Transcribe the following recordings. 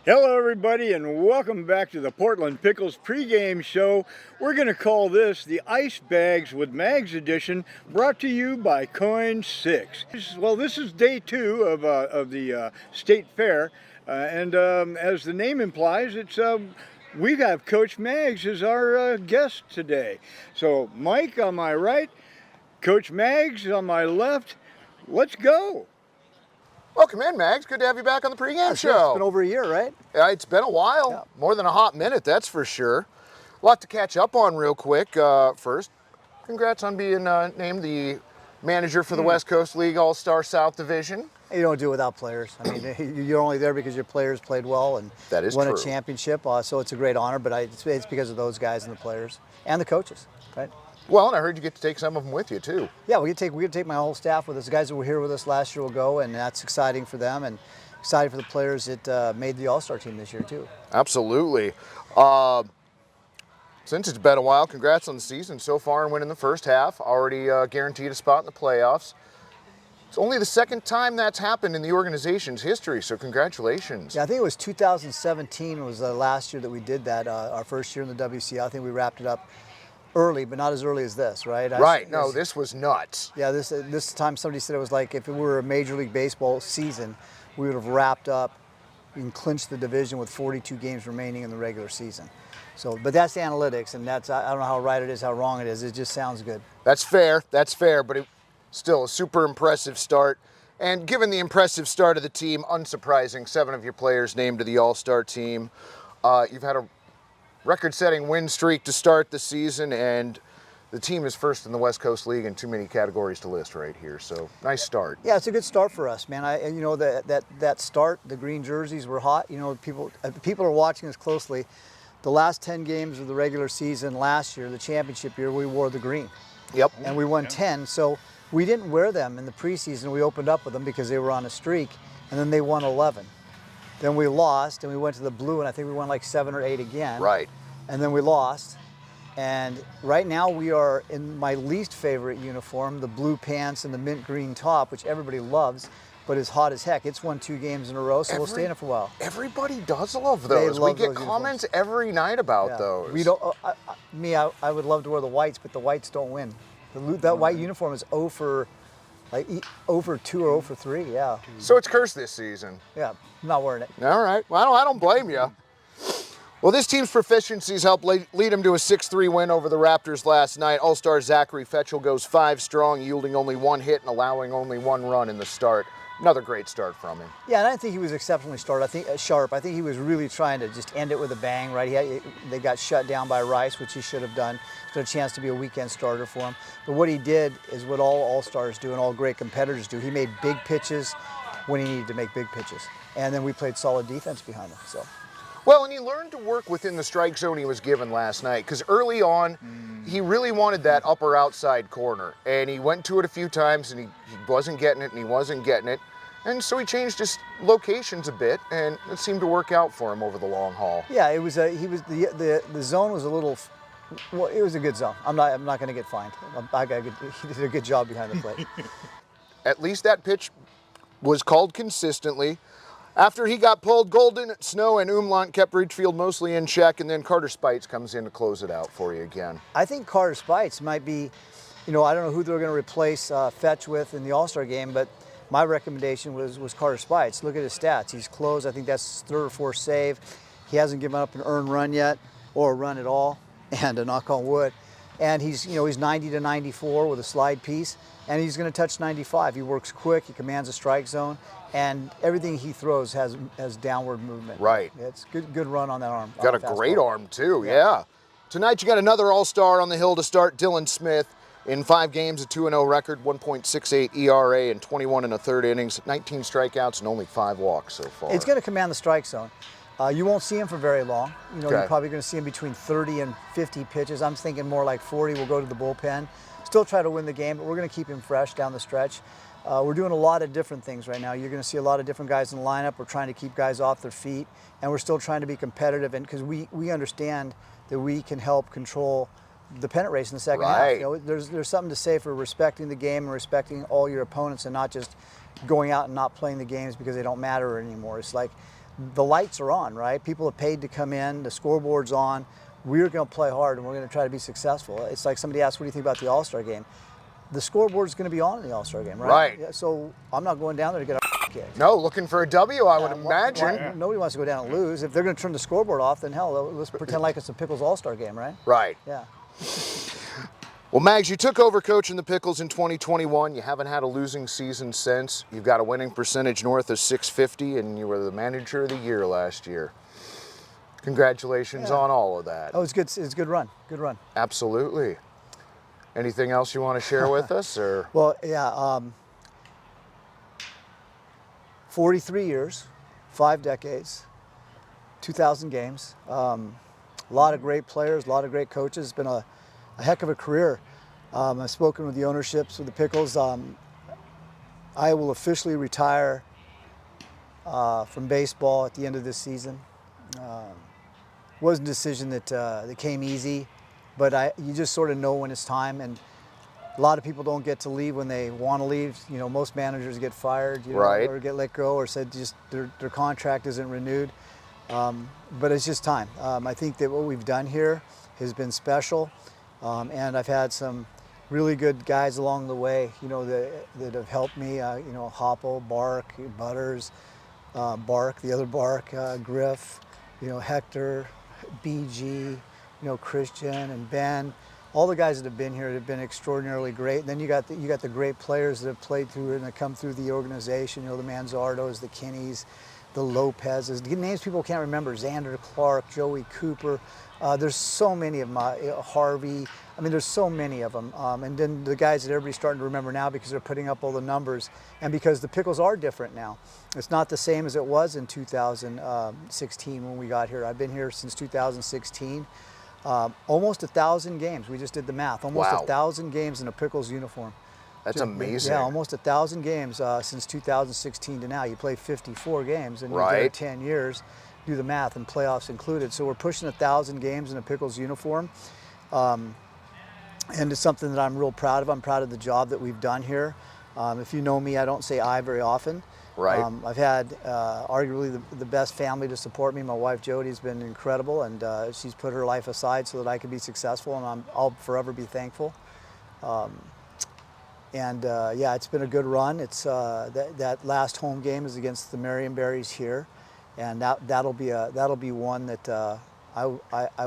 Hello everybody and welcome back to the Portland Pickles pregame show. We're going to call this the Ice Bags with Mags edition, brought to you by Coin 6. Well, this is day 2 of the State Fair, and as the name implies, we have Coach Mags as our guest today. So Mike on my right, Coach Mags on my left. Let's go. Welcome in, Mags. Good to have you back on the pregame show. It's been over a year, right? Yeah, it's been a while. Yeah. More than a hot minute, that's for sure. A lot to catch up on real quick. First, congrats on being named the manager for the West Coast League All-Star South Division. You don't do it without players. I mean, you're only there because your players played well and won a championship. So it's a great honor, but it's because of those guys and the players and the coaches, right? Well, and I heard you get to take some of them with you too. Yeah, we get to take my whole staff with us. The guys that were here with us last year will go, and that's exciting for them and exciting for the players that made the All-Star team this year too. Absolutely. Since it's been a while, congrats on the season so far and winning the first half. Already guaranteed a spot in the playoffs. It's only the second time that's happened in the organization's history, so congratulations. Yeah, I think it was 2017 was the last year that we did that, our first year in the WCL. I think we wrapped it up early, but not as early as this, right? Right. No, this was nuts. Yeah, this time somebody said it was like if it were a Major League Baseball season, we would have wrapped up and clinched the division with 42 games remaining in the regular season. So, but that's analytics, and I don't know how right it is, how wrong it is. It just sounds good. That's fair, but it's still a super impressive start. And given the impressive start of the team, unsurprising, 7 of your players named to the All-Star team. You've had a record-setting win streak to start the season, and the team is first in the West Coast League in too many categories to list right here. So nice start. Yeah, it's a good start for us, man. And you know that start, the green jerseys were hot. You know, people are watching us closely. The last 10 games of the regular season last year, the championship year, we wore the green. Yep. And we won 10. So we didn't wear them in the preseason. We opened up with them because they were on a streak, and then they won 11. Then we lost, and we went to the blue, and I think we won like 7 or 8 again. Right. And then we lost. And right now we are in my least favorite uniform, the blue pants and the mint green top, which everybody loves, but is hot as heck. It's won 2 games in a row, so we'll stay in it for a while. Everybody does love those. We get comments every night about those. We don't. I would love to wear the whites, but the whites don't win. That white uniform is 0 for 2 or 0 for 3. Yeah. So it's cursed this season. Yeah, I'm not wearing it. All right. Well, I don't blame you. Well, this team's proficiencies helped lead them to a 6-3 win over the Raptors last night. All-star Zachary Fetchel goes 5 strong, yielding only 1 hit and allowing only 1 run in the start. Another great start from him. Yeah, and I think he was exceptionally sharp. I think he was really trying to just end it with a bang, right? They got shut down by Rice, which he should have done. It's a chance to be a weekend starter for him. But what he did is what all All-Stars do and all great competitors do. He made big pitches when he needed to make big pitches. And then we played solid defense behind him. So. Well, and he learned to work within the strike zone he was given last night, because early on, he really wanted that upper outside corner, and he went to it a few times, and he wasn't getting it, and so he changed his locations a bit, and it seemed to work out for him over the long haul. Yeah, the zone was a little. Well, it was a good zone. I'm not going to get fined. He did a good job behind the plate. At least that pitch was called consistently. After he got pulled, Golden, Snow, and Umlant kept Ridgefield mostly in check, and then Carter Spites comes in to close it out for you again. I think Carter Spites might be, I don't know who they're going to replace Fetch with in the All-Star game, but my recommendation was Carter Spites. Look at his stats. He's closed. I think that's his 3rd or 4th save. He hasn't given up an earned run yet, or a run at all, and a knock on wood. And he's 90 to 94 with a slide piece, and he's going to touch 95. He works quick. He commands a strike zone. And everything he throws has downward movement. Right. Yeah, it's good run on that arm. Got a great arm too, yeah. Tonight you got another All-Star on the hill to start, Dylan Smith. In 5 games, a 2-0 record, 1.68 ERA, and 21 1/3 innings, 19 strikeouts, and only 5 walks so far. It's going to command the strike zone. You won't see him for very long. You're probably going to see him between 30 and 50 pitches. I'm thinking more like 40. We'll go to the bullpen. Still try to win the game, but we're going to keep him fresh down the stretch. We're doing a lot of different things right now. You're going to see a lot of different guys in the lineup. We're trying to keep guys off their feet, and we're still trying to be competitive, and because we understand that we can help control the pennant race in the second half. There's something to say for respecting the game and respecting all your opponents, and not just going out and not playing the games because they don't matter anymore. It's like the lights are on, right? People have paid to come in, the scoreboard's on. We're going to play hard and we're going to try to be successful. It's like somebody asked, what do you think about the All-Star game? The scoreboard's going to be on in the All-Star game, right? Right. Yeah, so I'm not going down there to get a kicked. No, looking for a W, I would imagine. Nobody wants to go down and lose. If they're going to turn the scoreboard off, then hell, let's pretend like it's a Pickles All-Star game, right? Right. Yeah. Well, Mags, you took over coaching the Pickles in 2021. You haven't had a losing season since. You've got a winning percentage north of .650, and you were the manager of the year last year. Congratulations on all of that. Oh, it's good. It's a good run. Good run. Absolutely. Anything else you want to share with us, or? Well, yeah. 43 years, 5 decades, 2,000 games. A lot of great players, a lot of great coaches. It's been a heck of a career. I've spoken with the ownerships with the Pickles. I will officially retire from baseball at the end of this season. Wasn't a decision that came easy, but you just sort of know when it's time. And a lot of people don't get to leave when they want to leave. You know, most managers get fired, right, or get let go, or said just their contract isn't renewed. But it's just time. I think that what we've done here has been special, and I've had some really good guys along the way, you know, that have helped me. You know, Hopple, Bark, Butters, Bark, the other Bark, Griff, you know, Hector, BG, you know, Christian and Ben. All the guys that have been here have been extraordinarily great. And then you got the great players that have played through and that come through the organization. You know, the Manzardos, the Kinneys, the Lopez's, names people can't remember. Xander Clark, Joey Cooper. There's so many of them. Harvey. I mean, there's so many of them. And then the guys that everybody's starting to remember now because they're putting up all the numbers and because the Pickles are different now. It's not the same as it was in 2016 when we got here. I've been here since 2016. Almost 1,000 games. We just did the math. Almost 1,000 games in a Pickles uniform. That's amazing. Yeah, almost 1,000 games since 2016 to now. You play 54 games and you right, did it 10 years. Do the math, and playoffs included. So we're pushing 1,000 games in a Pickles uniform. And it's something that I'm real proud of. I'm proud of the job that we've done here. If you know me, I don't say I very often. Right. I've had arguably the best family to support me. My wife Jody's been incredible, and she's put her life aside so that I could be successful, and I'll forever be thankful. Yeah, it's been a good run. It's that last home game is against the Marionberries here, and that'll be one that I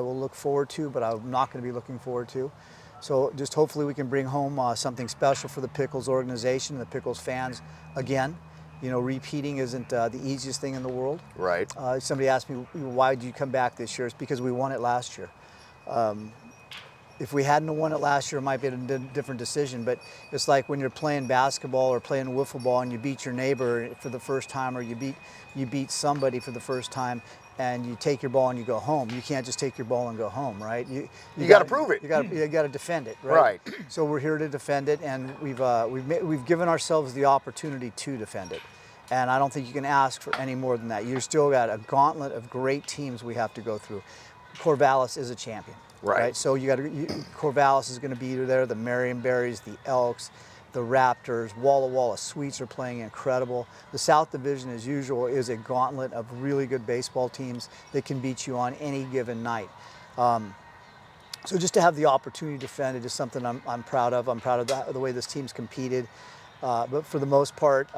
will look forward to, but I'm not going to be looking forward to. So just hopefully we can bring home something special for the Pickles organization and the Pickles fans again. You know, repeating isn't the easiest thing in the world. Right. Somebody asked me, why did you come back this year? It's because we won it last year. If we hadn't won it last year, it might be a different decision. But it's like when you're playing basketball or playing wiffle ball and you beat your neighbor for the first time, or you beat somebody for the first time, and you take your ball and you go home. You can't just take your ball and go home, right? You got to prove it. You got to defend it, right? Right. So we're here to defend it, and we've given ourselves the opportunity to defend it. And I don't think you can ask for any more than that. You've still got a gauntlet of great teams we have to go through. Corvallis is a champion. Right. So Corvallis is going to be there. The Marionberries, the Elks, the Raptors, Walla Walla Sweets are playing incredible. The South Division, as usual, is a gauntlet of really good baseball teams that can beat you on any given night. So just to have the opportunity to defend it is something I'm proud of. I'm proud of the way this team's competed. But for the most part,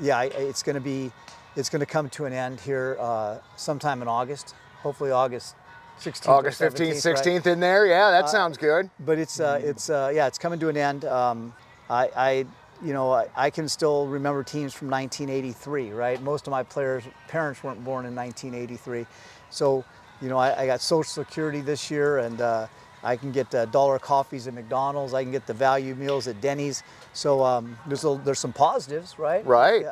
yeah, it's going to come to an end here sometime in August. Hopefully August 16th. August 15th, 16th, right? In there. Yeah, that sounds good. But it's coming to an end. I can still remember teams from 1983, right? Most of my parents weren't born in 1983. So, you know, I got Social Security this year, and I can get dollar coffees at McDonald's. I can get the value meals at Denny's. So there's some positives, right? Right.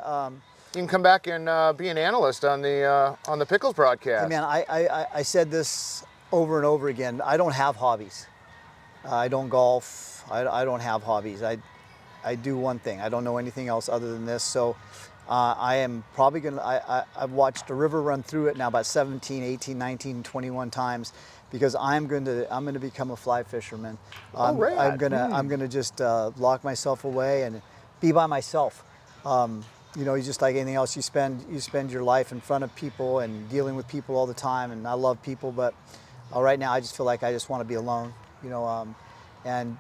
You can come back and be an analyst on the Pickles broadcast. Hey man, I said this over and over again. I don't have hobbies. I don't golf. I don't have hobbies. I do one thing. I don't know anything else other than this. So I am probably going to, I've watched a river run through it now about 17, 18, 19, 21 times because I'm going to become a fly fisherman. I'm going to just lock myself away and be by myself. you know, just like anything else, you spend your life in front of people and dealing with people all the time. And I love people, but right now I just feel like I just want to be alone, you know, and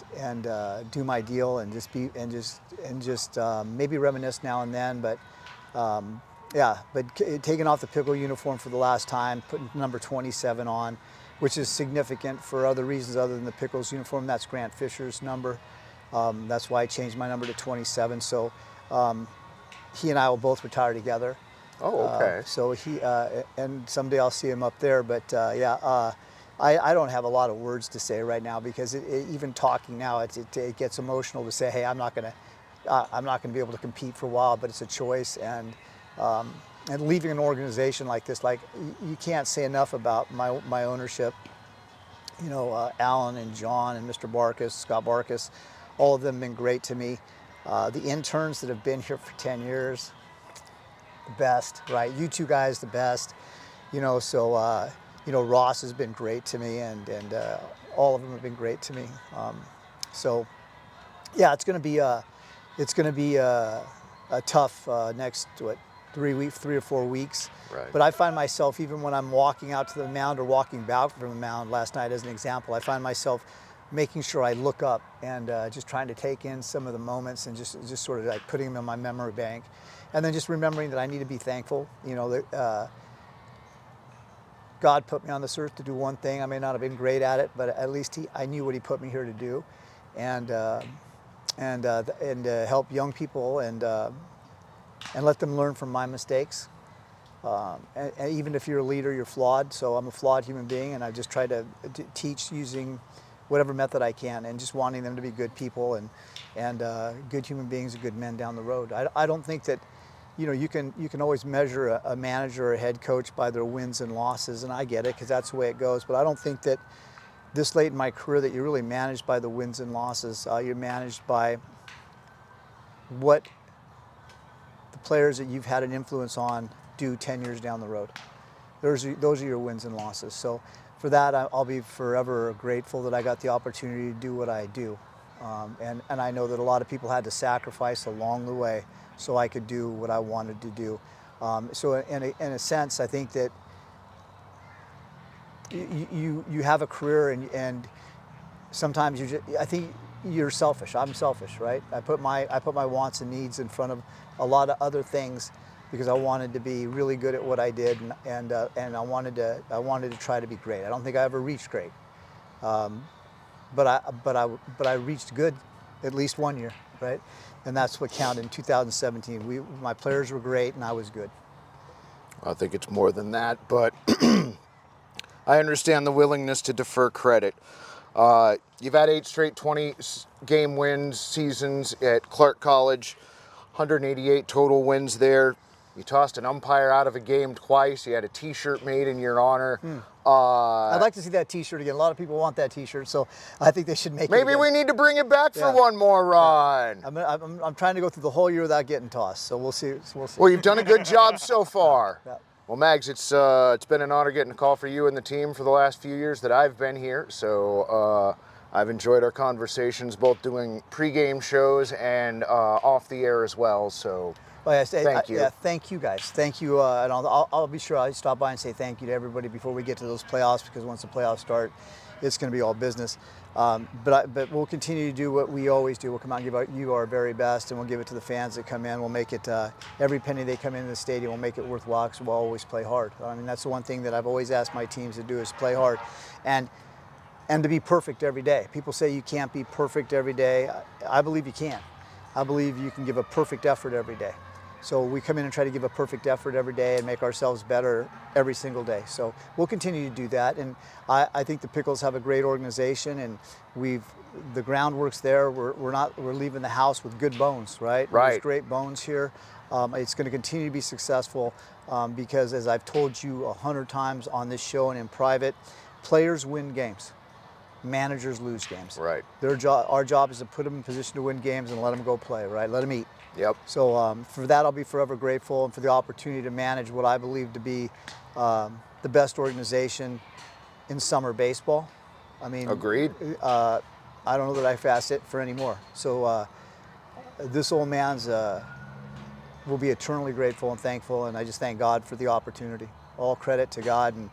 do my deal and just be and just maybe reminisce now and then. But yeah, but taking off the Pickle uniform for the last time, putting number 27 on, which is significant for other reasons other than the Pickles uniform. That's Grant Fisher's number. That's why I changed my number to 27. So he and I will both retire together. Oh, okay. So he and someday I'll see him up there. But yeah, I don't have a lot of words to say right now because even talking now, it gets emotional to say, hey, I'm not gonna be able to compete for a while, but it's a choice. And leaving an organization like this, like you can't say enough about my ownership. You know, Alan and John and Mr. Barkus, Scott Barkus, all of them have been great to me. The interns that have been here for 10 years, the best, right? You two guys, the best. You know, so you know, Ross has been great to me, and all of them have been great to me. So yeah, it's going to be a tough next 3 or 4 weeks. Right. But I find myself, even when I'm walking out to the mound or walking back from the mound last night as an example, I find myself making sure I look up and just trying to take in some of the moments and just sort of like putting them in my memory bank. And then just remembering that I need to be thankful, you know, that God put me on this earth to do one thing. I may not have been great at it, but at least I knew what he put me here to do. And help young people and let them learn from my mistakes. And even if you're a leader, you're flawed. So I'm a flawed human being, and I just try to teach using whatever method I can, and just wanting them to be good people and good human beings and good men down the road. I don't think that, you know, you can always measure a manager or a head coach by their wins and losses, and I get it because that's the way it goes. But I don't think that this late in my career that you're really managed by the wins and losses. You're managed by what the players that you've had an influence on do 10 years down the road. Those are your wins and losses. So for that, I'll be forever grateful that I got the opportunity to do what I do. And I know that a lot of people had to sacrifice along the way so I could do what I wanted to do. So in a sense, I think that you have a career and sometimes I think you're selfish. I'm selfish, right? I put my wants and needs in front of a lot of other things because I wanted to be really good at what I did, and I wanted to try to be great. I don't think I ever reached great, but I reached good at least one year, right? And that's what counted in 2017. My players were great, and I was good. I think it's more than that, but I understand the willingness to defer credit. You've had 8 straight 20-game wins seasons at Clark College, 188 total wins there. You tossed an umpire out of a game twice. You had a T-shirt made in your honor. I'd like to see that T-shirt again. A lot of people want that T-shirt, so I think they should make it Maybe again. we need to bring it back for one more run. Yeah. I'm trying to go through the whole year without getting tossed, so we'll see. Well, you've done a good job so far. Yeah. Well, Mags, it's been an honor getting a call for you and the team for the last few years that I've been here. So I've enjoyed our conversations, both doing pregame shows and off the air as well. So thank you. Yeah, thank you guys. Thank you. And I'll be sure I stop by and say thank you to everybody before we get to those playoffs, because once the playoffs start, it's going to be all business. But we'll continue to do what we always do. We'll come out and give you our very best, and we'll give it to the fans that come in. We'll make it, every penny they come into the stadium, we'll make it worthwhile, because we'll always play hard. I mean, that's the one thing that I've always asked my teams to do, is play hard. And to be perfect every day. People say you can't be perfect every day. I believe you can. I believe you can give a perfect effort every day. So we come in and try to give a perfect effort every day and make ourselves better every single day. So we'll continue to do that. And I think the Pickles have a great organization, and the groundwork's there. We're leaving the house with good bones, right? Right. There's great bones here. It's going to continue to be successful because, as I've told you 100 times on this show and in private, players win games. Managers lose games. Right. Our job is to put them in position to win games and let them go play, right? Let them eat. Yep. So for that, I'll be forever grateful, and for the opportunity to manage what I believe to be the best organization in summer baseball. I mean, agreed. I don't know that I could ask it for any more. So this old man's will be eternally grateful and thankful, and I just thank God for the opportunity. All credit to God, and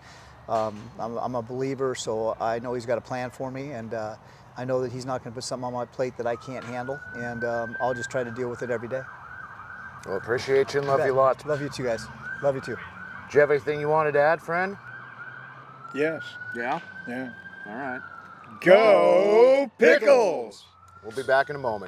I'm a believer, so I know He's got a plan for me, and I know that He's not going to put something on my plate that I can't handle, and I'll just try to deal with it every day. Well, appreciate you and love you lots. Love you too, guys. Love you too. Do you have anything you wanted to add, friend? Yes. Yeah? Yeah. All right. Go Pickles! We'll be back in a moment.